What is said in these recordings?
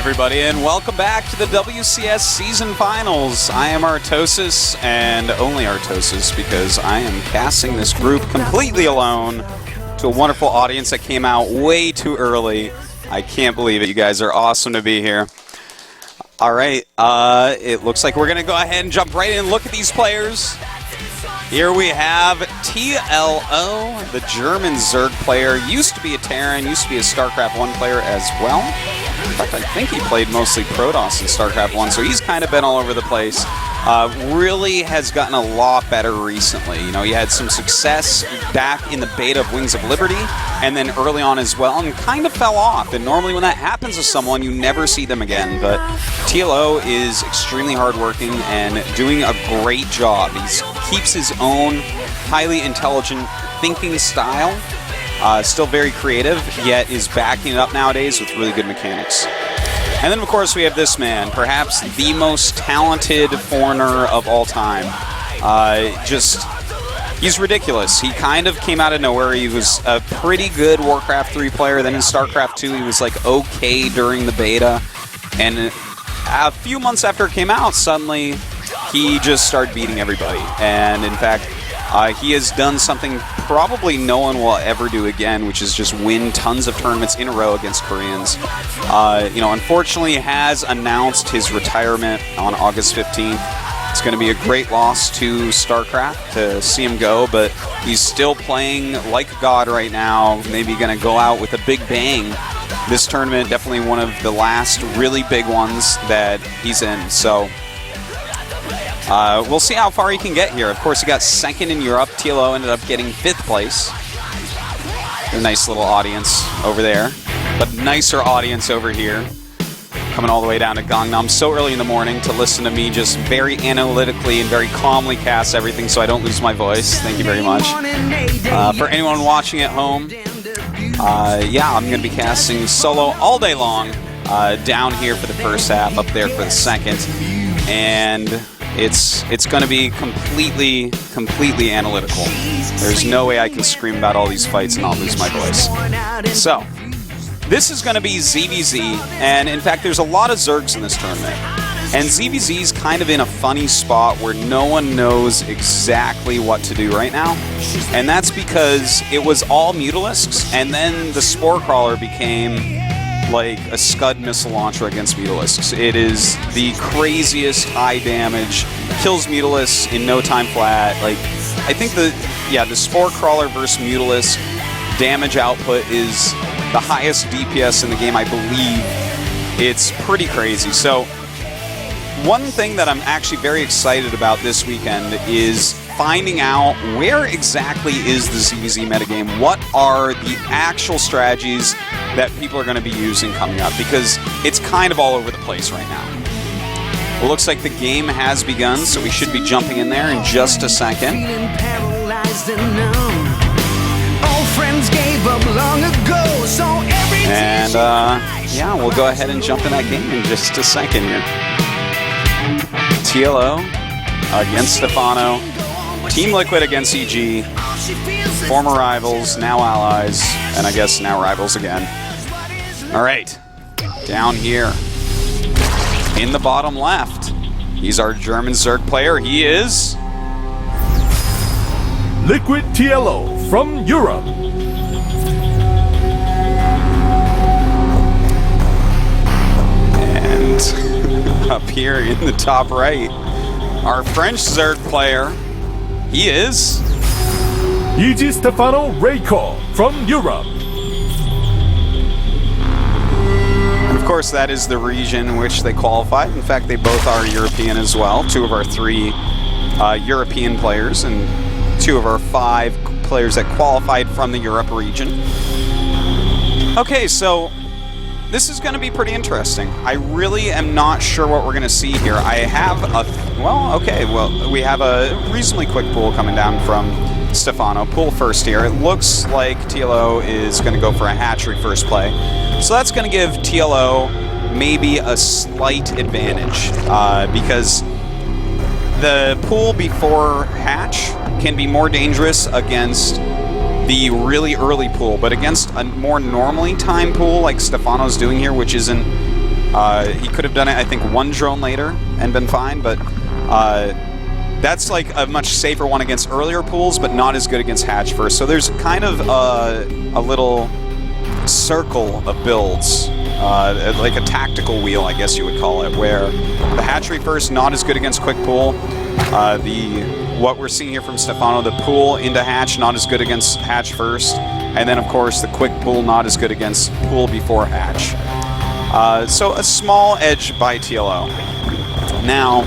everybody, and welcome back to the WCS Season Finals. I am Artosis, and only Artosis, because I am casting this group completely alone to a wonderful audience that came out way too early. I can't believe it. You guys are awesome to be here. All right, it looks like we're going to go ahead and jump right in and look at these players. Here we have TLO, the German Zerg player. Used to be a Terran, used to be a Starcraft 1 player as well. In fact, I think he played mostly Protoss in Starcraft 1, so he's kind of been all over the place. Really has gotten a lot better recently. You know, he had some success back in the beta of Wings of Liberty, and then early on as well, and kind of fell off. And normally when that happens to someone, you never see them again. But TLO is extremely hardworking and doing a great job. He keeps his own highly intelligent thinking style. Still very creative, yet is backing it up nowadays with really good mechanics. And then, of course, we have this man, perhaps the most talented foreigner of all time. He's ridiculous. He kind of came out of nowhere. He was a pretty good Warcraft 3 player. Then in Starcraft 2, he was like okay during the beta. And a few months after it came out, suddenly he just started beating everybody. And in fact, he has done something probably no one will ever do again, which is just win tons of tournaments in a row against Koreans. You know, unfortunately, has announced his retirement on August 15th. It's going to be a great loss to Starcraft to see him go, but he's still playing like a god right now. Maybe going to go out with a big bang. This tournament, definitely one of the last really big ones that he's in. So we'll see how far he can get here. Of course, he got second in Europe. TLO ended up getting 5th place. A nice little audience over there, but nicer audience over here. Coming all the way down to Gangnam so early in the morning to listen to me just very analytically and very calmly cast everything so I don't lose my voice. Thank you very much. For anyone watching at home, yeah, I'm going to be casting solo all day long. Down here for the first half, up there for the second. And it's going to be completely analytical. There's no way I can scream about all these fights and not lose my voice. So, this is going to be ZVZ, and in fact, there's a lot of Zergs in this tournament. And ZVZ is kind of in a funny spot where no one knows exactly what to do right now. And that's because it was all Mutalisks, and then the Spore Crawler became like a Scud missile launcher against Mutalisks. It is the craziest high damage, kills Mutalisks in no time flat. Like, I think the Spore Crawler versus Mutalisk damage output is the highest DPS in the game, I believe. It's pretty crazy. So, one thing that I'm actually very excited about this weekend is finding out where exactly is the ZVZ metagame. What are the actual strategies that people are going to be using coming up? Because it's kind of all over the place right now. It looks like the game has begun, so we should be jumping in there in just a second. And yeah, we'll go ahead and jump in that game in just a second here. TLO against Stephano. Team Liquid against EG. Former rivals, now allies, and I guess now rivals again. All right, down here in the bottom left, he's our German Zerg player. He is Liquid TLO from Europe. And up here in the top right, our French Zerg player, he is Stephano from Europe. And of course, that is the region in which they qualified. In fact, they both are European as well. 2 of our 3 European players and 2 of our 5 players that qualified from the Europe region. Okay, so this is going to be pretty interesting. I really am not sure what we're going to see here. I have we have a reasonably quick pool coming down from Stephano. Pool first here. It looks like TLO is going to go for a hatchery first play. So that's going to give TLO maybe a slight advantage because the pool before hatch can be more dangerous against the really early pool, but against a more normally timed pool like Stephano's doing here, which isn't He could have done it, I think, one drone later and been fine, but that's like a much safer one against earlier pools, but not as good against hatch first. So there's kind of a little circle of builds, like a tactical wheel, I guess you would call it, where the hatchery first, not as good against quick pool. What we're seeing here from Stephano, the pool into hatch, not as good against hatch first. And then, of course, the quick pool, not as good against pool before hatch. So a small edge by TLO. Now,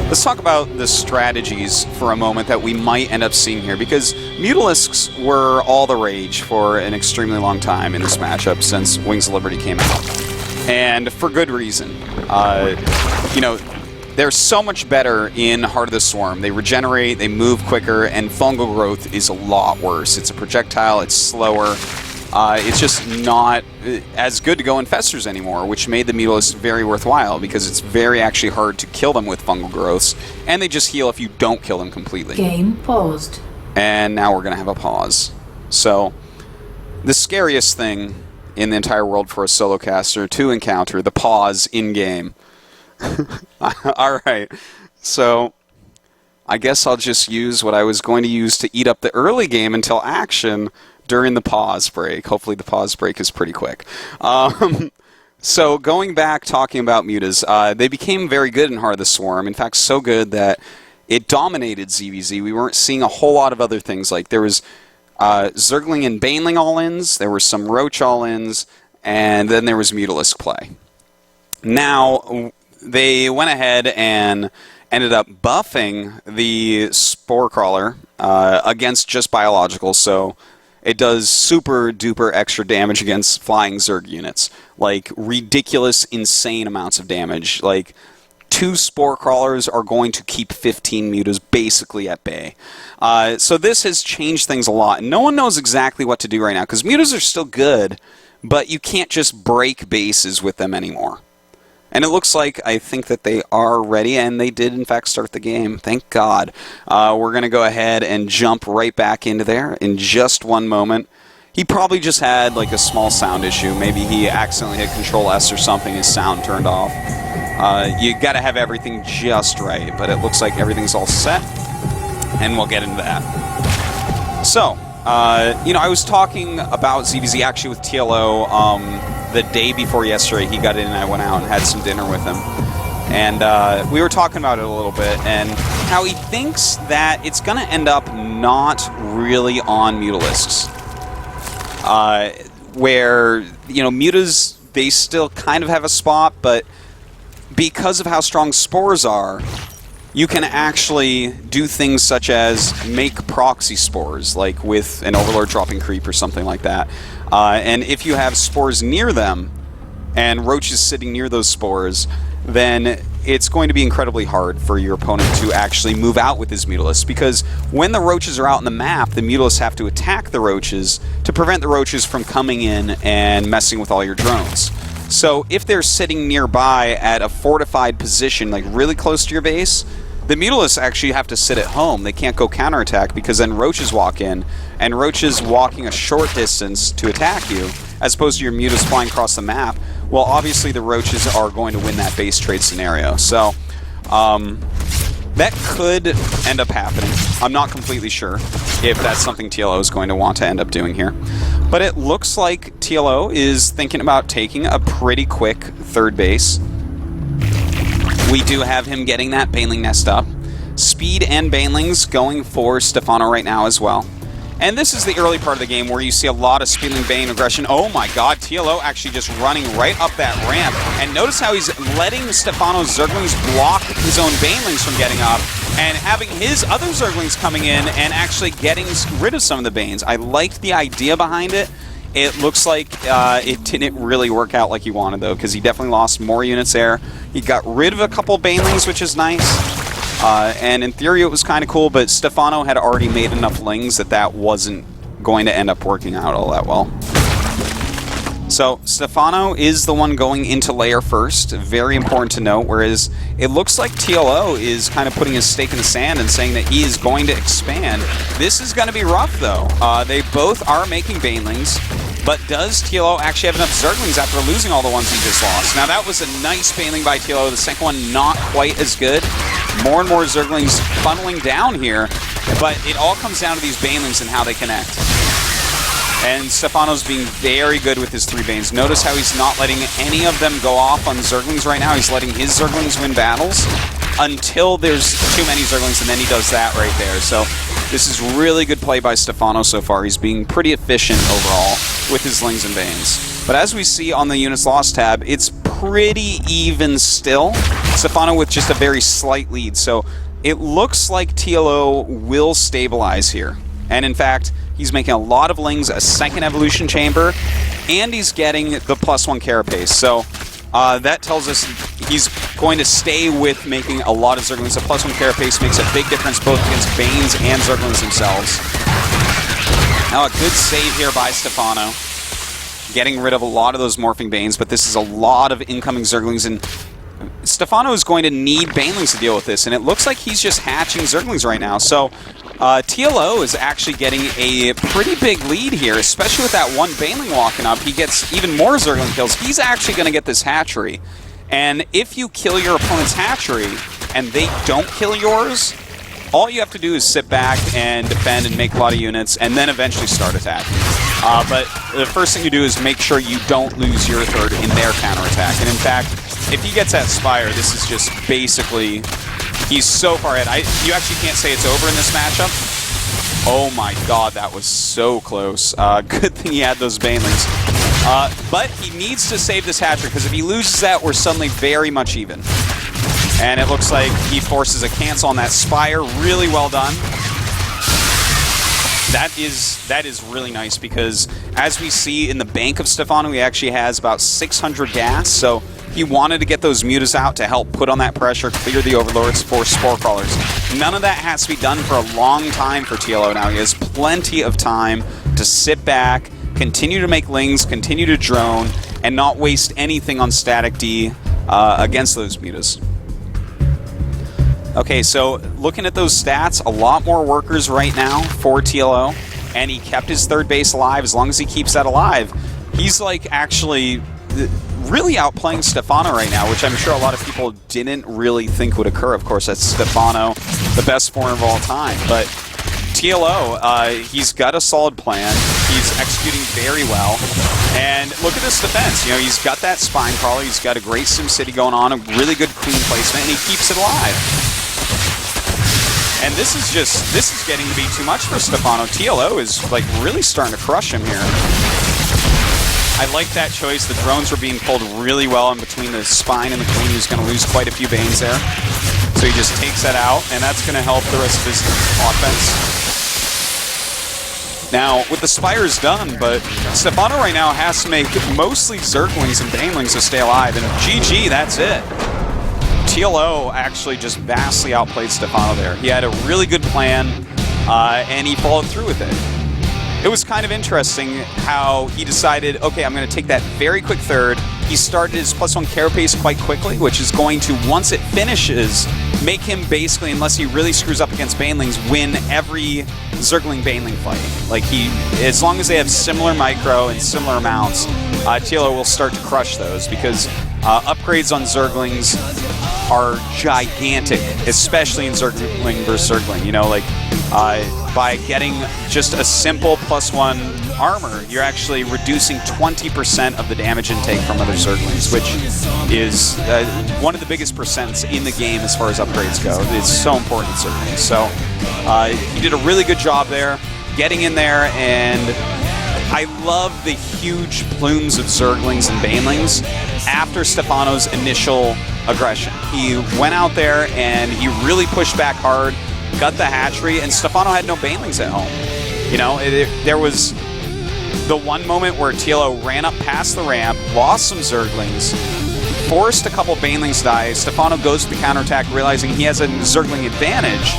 let's talk about the strategies for a moment that we might end up seeing here, because Mutalisks were all the rage for an extremely long time in this matchup since Wings of Liberty came out. And for good reason. You know, they're so much better in Heart of the Swarm. They regenerate, they move quicker, and fungal growth is a lot worse. It's a projectile, it's slower. It's just not as good to go infestors anymore, which made the Mutalisks very worthwhile, because it's very actually hard to kill them with fungal growths, and they just heal if you don't kill them completely. Game paused. And now we're going to have a pause. So, the scariest thing in the entire world for a solo caster to encounter, the pause in-game. Alright, so I guess I'll just use what I was going to use to eat up the early game until action during the pause break. Hopefully the pause break is pretty quick. So going back, talking about mutas, they became very good in Heart of the Swarm. In fact, so good that it dominated ZVZ. We weren't seeing a whole lot of other things. Like there was Zergling and Baneling all-ins, there were some Roach all-ins, and then there was Mutalisk play. Now, they went ahead and ended up buffing the Spore Crawler against just biological, so it does super duper extra damage against flying Zerg units. Like ridiculous, insane amounts of damage. Like 2 Spore Crawlers are going to keep 15 mutas basically at bay. So this has changed things a lot. No one knows exactly what to do right now, because mutas are still good, but you can't just break bases with them anymore. And it looks like, I think that they are ready, and they did in fact start the game. Thank God. We're going to go ahead and jump right back into there in just one moment. He probably just had like a small sound issue. Maybe he accidentally hit Control S or something, his sound turned off. You got to have everything just right, but it looks like everything's all set, and we'll get into that. So, you know, I was talking about ZVZ actually with TLO the day before yesterday. He got in and I went out and had some dinner with him. And we were talking about it a little bit, and how he thinks that it's going to end up not really on Mutalisks. Where, you know, mutas, they still kind of have a spot, but because of how strong spores are, you can actually do things such as make proxy spores, like with an Overlord dropping creep or something like that. And if you have spores near them, and roaches sitting near those spores, then it's going to be incredibly hard for your opponent to actually move out with his Mutalisks, because when the roaches are out on the map, the Mutalisks have to attack the roaches to prevent the roaches from coming in and messing with all your drones. So if they're sitting nearby at a fortified position, like really close to your base, the Mutalisks actually have to sit at home. They can't go counterattack, because then roaches walk in, and roaches walking a short distance to attack you, as opposed to your mutas flying across the map, well, obviously the roaches are going to win that base trade scenario. So, that could end up happening. I'm not completely sure if that's something TLO is going to want to end up doing here. But it looks like TLO is thinking about taking a pretty quick third base. We do have him getting that Baneling nest up. Speed and Banelings going for Stephano right now as well. And this is the early part of the game where you see a lot of Speedling Bane aggression. Oh my god, TLO actually just running right up that ramp. And notice how he's letting Stephano's Zerglings block his own Banelings from getting up, and having his other Zerglings coming in and actually getting rid of some of the Banes. I liked the idea behind it. It looks like it didn't really work out like he wanted, though, because he definitely lost more units there. He got rid of a couple Banelings, which is nice. And in theory it was kind of cool, but Stephano had already made enough lings that that wasn't going to end up working out all that well. So Stephano is the one going into layer first, very important to note, whereas it looks like TLO is kind of putting his stake in the sand and saying that he is going to expand. This is going to be rough, though. They both are making Banelings. But does TLO actually have enough Zerglings after losing all the ones he just lost? Now that was a nice baneling by TLO. The second one not quite as good. More and more Zerglings funneling down here, but it all comes down to these banelings and how they connect. And Stephano's being very good with his 3 banes. Notice how he's not letting any of them go off on Zerglings right now. He's letting his Zerglings win battles until there's too many Zerglings, and then he does that right there. So this is really good play by Stephano so far. He's being pretty efficient overall with his Lings and Banes. But as we see on the Units Lost tab, it's pretty even still. Stephano with just a very slight lead. So it looks like TLO will stabilize here. And in fact, he's making a lot of Lings, a second Evolution Chamber, and he's getting the +1 Carapace. So that tells us he's going to stay with making a lot of Zerglings. A +1 Carapace makes a big difference both against Banes and Zerglings themselves. Now a good save here by Stephano, getting rid of a lot of those Morphing Banes, but this is a lot of incoming Zerglings, and Stephano is going to need Banelings to deal with this, and it looks like he's just hatching Zerglings right now. So TLO is actually getting a pretty big lead here, especially with that one Baneling walking up. He gets even more Zergling kills. He's actually going to get this hatchery. And if you kill your opponent's hatchery and they don't kill yours, all you have to do is sit back and defend and make a lot of units and then eventually start attacking. But the first thing you do is make sure you don't lose your third in their counterattack. And in fact, if he gets that Spire, this is just basically... He's so far ahead. You actually can't say it's over in this matchup. Oh my god, that was so close. Good thing he had those Banelings. But he needs to save this hatchery, because if he loses that, we're suddenly very much even. And it looks like he forces a cancel on that Spire. Really well done. That is really nice, because as we see in the bank of Stephano, he actually has about 600 gas, so he wanted to get those Mutas out to help put on that pressure, clear the Overlords for Spore Crawlers. None of that has to be done for a long time for TLO now. He has plenty of time to sit back, continue to make Lings, continue to drone, and not waste anything on static D against those Mutas. Okay, so looking at those stats, a lot more workers right now for TLO, and he kept his third base alive. As long as he keeps that alive, he's like actually really outplaying Stephano right now, which I'm sure a lot of people didn't really think would occur. Of course, that's Stephano, the best foreigner of all time. But TLO, he's got a solid plan. He's executing very well. And look at this defense. You know, he's got that Spine Crawler. He's got a great SimCity going on, a really good Queen placement, and he keeps it alive. And this is getting to be too much for Stephano. TLO is like really starting to crush him here. I like that choice. The drones were being pulled really well in between the Spine and the Queen. He's going to lose quite a few Banes there. So he just takes that out, and that's going to help the rest of his offense. Now, with the Spires done, but Stephano right now has to make mostly Zerglings and Banelings to stay alive, and GG, that's it. TLO actually just vastly outplayed Stephano there. He had a really good plan, and he followed through with it. It was kind of interesting how he decided, okay, I'm going to take that very quick third. He started his +1 Carapace quite quickly, which is going to, once it finishes, make him basically, unless he really screws up against Banelings, win every Zergling Baneling fight. Like as long as they have similar micro and similar amounts, TLO will start to crush those, because upgrades on Zerglings are gigantic, especially in Zergling versus Zergling. You know, like by getting just a simple +1 armor, you're actually reducing 20% of the damage intake from other Zerglings, which is one of the biggest percents in the game as far as upgrades go. It's so important in Zerglings. So he did a really good job there, getting in there, and I love the huge plumes of Zerglings and Banelings after Stephano's initial aggression. He went out there and he really pushed back hard, got the hatchery, and Stephano had no Banelings at home. You know, there was the one moment where TLO ran up past the ramp, lost some Zerglings, forced a couple Banelings to die. Stephano goes to the counterattack, realizing he has a Zergling advantage,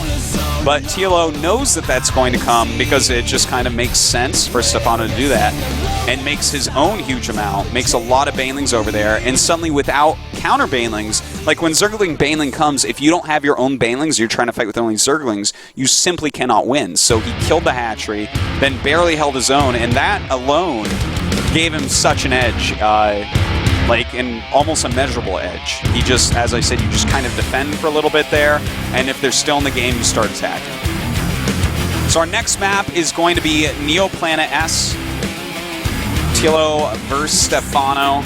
but TLO knows that that's going to come because it just kind of makes sense for Stephano to do that, and makes his own huge amount, makes a lot of Banelings over there, and suddenly without counter Banelings, like when Zergling Baneling comes, if you don't have your own Banelings, you're trying to fight with only Zerglings, you simply cannot win. So he killed the hatchery, then barely held his own, and that alone gave him such an edge, like an almost immeasurable edge. He just, as I said, you just kind of defend for a little bit there, and if they're still in the game, you start attacking. So our next map is going to be Neoplanet S. Tilo versus Stephano.